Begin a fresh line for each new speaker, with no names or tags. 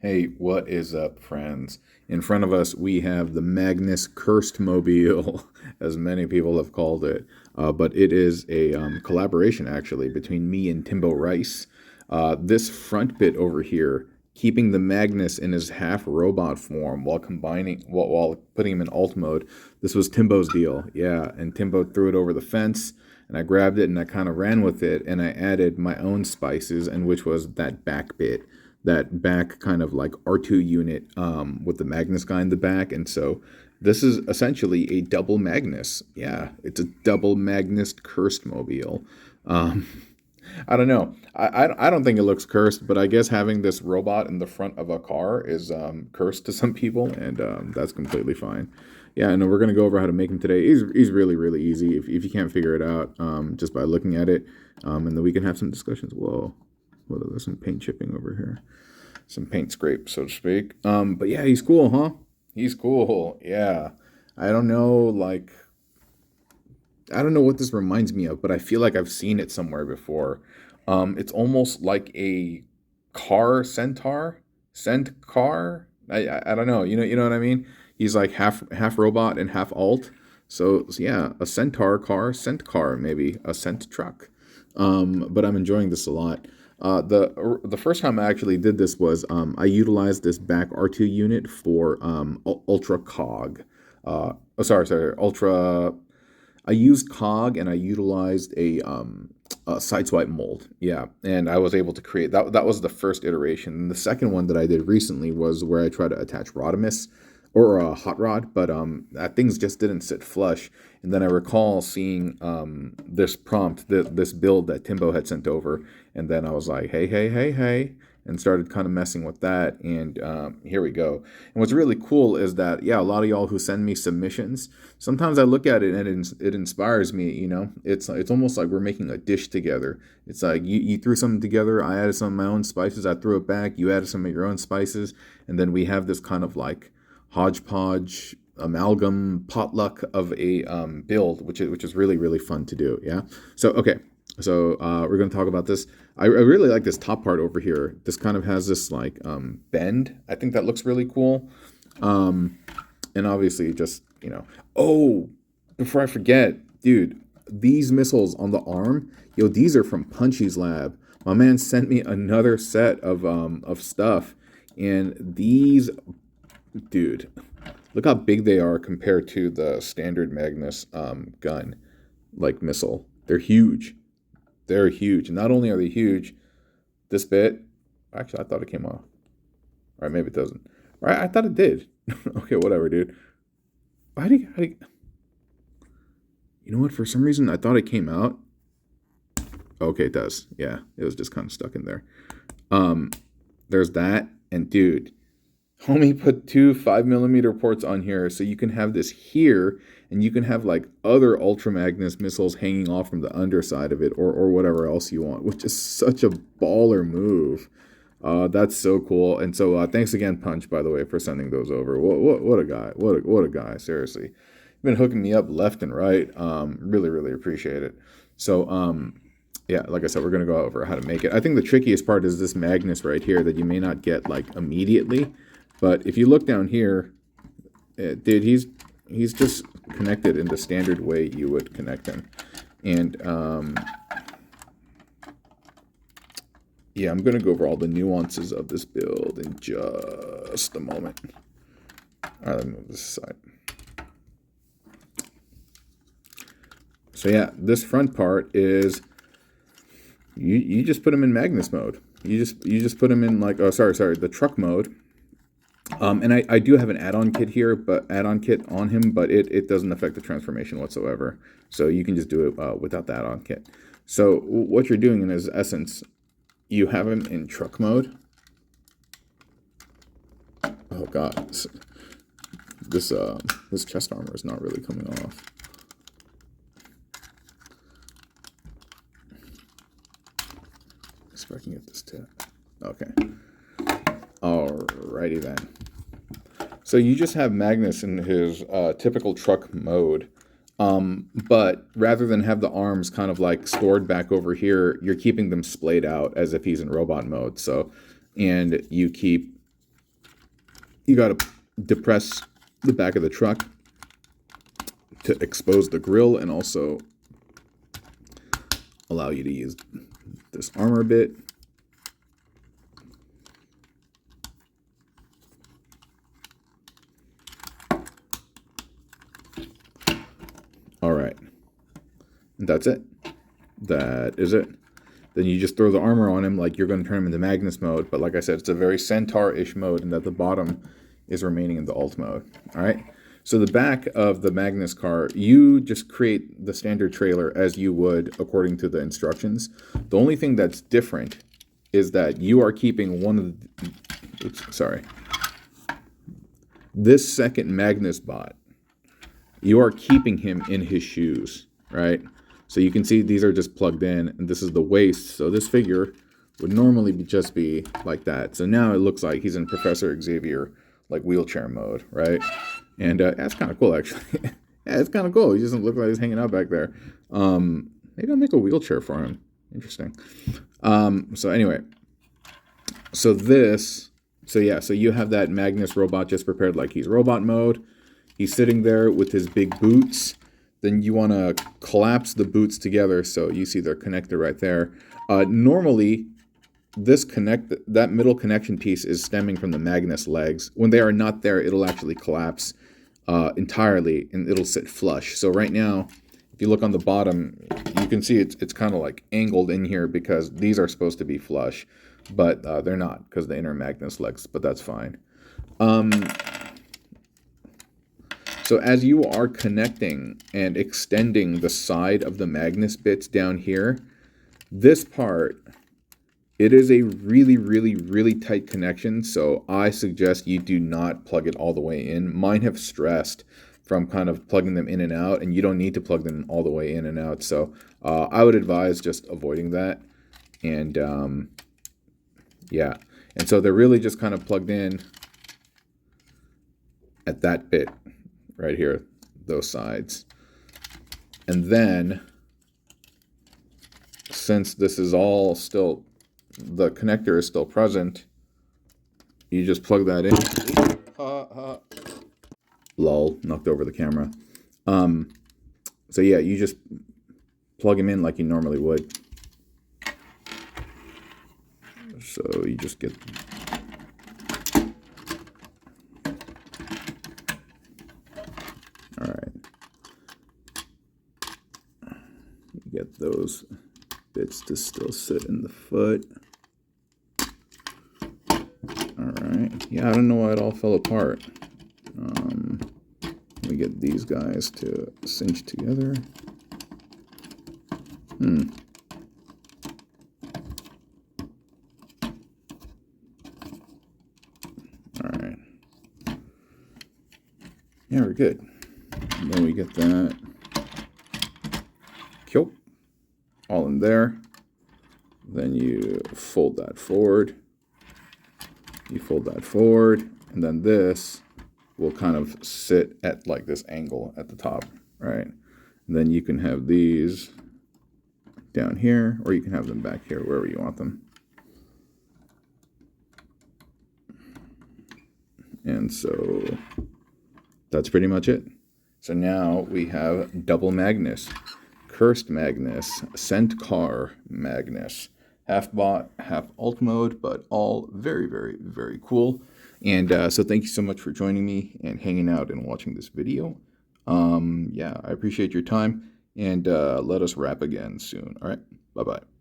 Hey, what is up, friends? In front of us, we have the Magnus Cursed Mobile, as many people have called it. But it is a collaboration, actually, between me and Timbo Rice. This front bit over here, keeping the Magnus in his half robot form while putting him in alt mode. This was Timbo's deal, yeah. And Timbo threw it over the fence, and I grabbed it and I kind of ran with it, and I added my own spices, and which was that back bit, that back kind of like R2 unit with the Magnus guy in the back. And so this is essentially a double Magnus. Yeah, it's a double Magnus cursed mobile. Um, I don't know. I don't think it looks cursed, but I guess having this robot in the front of a car is cursed to some people, and that's completely fine. Yeah, and we're going to go over how to make him today. He's really, really easy if you can't figure it out just by looking at it. And then we can have some discussions. Whoa. Well, there's some paint chipping over here. Some paint scrape, so to speak. But yeah, he's cool, huh? He's cool. Yeah. I don't know, I don't know what this reminds me of, but I feel like I've seen it somewhere before. It's almost like a car centaur, centaur. I don't know. You know what I mean? He's like half robot and half alt. So yeah, a centaur car, cent car maybe, a cent truck. But I'm enjoying this a lot. The first time I actually did this was I utilized this back R2 unit for Ultra Cog. Sorry, Ultra. I used Cog and I utilized a sideswipe mold. Yeah, and I was able to create that. That was the first iteration. And the second one that I did recently was where I tried to attach Rodimus or a hot rod, but things just didn't sit flush. And then I recall seeing this prompt, this build that Timbo had sent over, and then I was like, hey, and started kind of messing with that, and here we go. And what's really cool is that, yeah, a lot of y'all who send me submissions, sometimes I look at it and it inspires me, It's almost like we're making a dish together. It's like you threw something together, I added some of my own spices, I threw it back, you added some of your own spices, and then we have this kind of like hodgepodge amalgam potluck of a build, which is really, really fun to do. Yeah. So okay. So we're going to talk about this. I really like this top part over here. This kind of has this like bend. I think that looks really cool. And obviously just, oh, before I forget, dude, these missiles on the arm, these are from Punchy's lab. My man sent me another set of stuff, and these, dude, look how big they are compared to the standard Magnus gun, like missile. They're huge. They're huge. Not only are they huge, this bit, actually, I thought it came off. All right, maybe it doesn't. All right, I thought it did. Okay, whatever, dude. How do you, you know what? For some reason, I thought it came out. Okay, it does. Yeah, it was just kind of stuck in there. There's that. And dude, homie put two 5mm ports on here, so you can have this here, and you can have like other Ultra Magnus missiles hanging off from the underside of it, or whatever else you want, which is such a baller move. That's so cool. And so thanks again, Punch, by the way, for sending those over. What a guy. What a guy. Seriously, you've been hooking me up left and right. Really, really appreciate it. So yeah, like I said, we're gonna go over how to make it. I think the trickiest part is this Magnus right here that you may not get like immediately. But if you look down here, dude, he's just connected in the standard way you would connect him. And yeah, I'm going to go over all the nuances of this build in just a moment. All right, let me move this aside. So yeah, this front part is, you just put him in Magnus mode. You just put him in like, oh, sorry, the truck mode. And I do have an add-on kit here, add-on kit on him, but it doesn't affect the transformation whatsoever. So you can just do it without the add-on kit. So what you're doing in his essence, you have him in truck mode. Oh god, this chest armor is not really coming off. Let's see if I can get this to. Okay. Alrighty then. So you just have Magnus in his typical truck mode, but rather than have the arms kind of like stored back over here, you're keeping them splayed out as if he's in robot mode. So, and you keep you got to depress the back of the truck to expose the grill and also allow you to use this armor bit. All right, and that's it. That is it. Then you just throw the armor on him like you're going to turn him into Magnus mode. But like I said, it's a very Centaur-ish mode, and that the bottom is remaining in the alt mode. All right. So the back of the Magnus car, you just create the standard trailer as you would according to the instructions. The only thing that's different is that you are keeping one of the, this second Magnus bot, you are keeping him in his shoes, right? So you can see these are just plugged in, and this is the waist. So this figure would normally just be like that. So now it looks like he's in Professor Xavier, like wheelchair mode, right? And that's kind of cool, actually. Yeah, it's kind of cool. He doesn't look like he's hanging out back there. Maybe I'll make a wheelchair for him. Interesting. So anyway, so you have that Magnus robot just prepared like he's robot mode. He's sitting there with his big boots. Then you want to collapse the boots together, so you see their connector right there. Normally, that middle connection piece is stemming from the Magnus legs. When they are not there, it'll actually collapse entirely, and it'll sit flush. So right now, if you look on the bottom, you can see it's kind of like angled in here because these are supposed to be flush, but they're not because the inner Magnus legs, but that's fine. So as you are connecting and extending the side of the Magnus bits down here, this part, it is a really, really, really tight connection. So I suggest you do not plug it all the way in. Mine have stressed from kind of plugging them in and out, and you don't need to plug them all the way in and out. So I would advise just avoiding that. And yeah, and so they're really just kind of plugged in at that bit right here, those sides. And then, since this is all still, the connector is still present, you just plug that in. Lol, knocked over the camera. So yeah, you just plug them in like you normally would. So you just get... All right. Get those bits to still sit in the foot. All right. Yeah, I don't know why it all fell apart. Let me get these guys to cinch together. All right. Yeah, we're good. And then we get that. Cool. All in there. Then you fold that forward. You fold that forward. And then this will kind of sit at like this angle at the top, right? And then you can have these down here, or you can have them back here, wherever you want them. And so that's pretty much it. So now we have double Magnus, cursed Magnus, Centaur Magnus, half bot, half alt mode, but all very, very, very cool. And so thank you so much for joining me and hanging out and watching this video. Yeah, I appreciate your time, and let us wrap again soon. All right, bye-bye.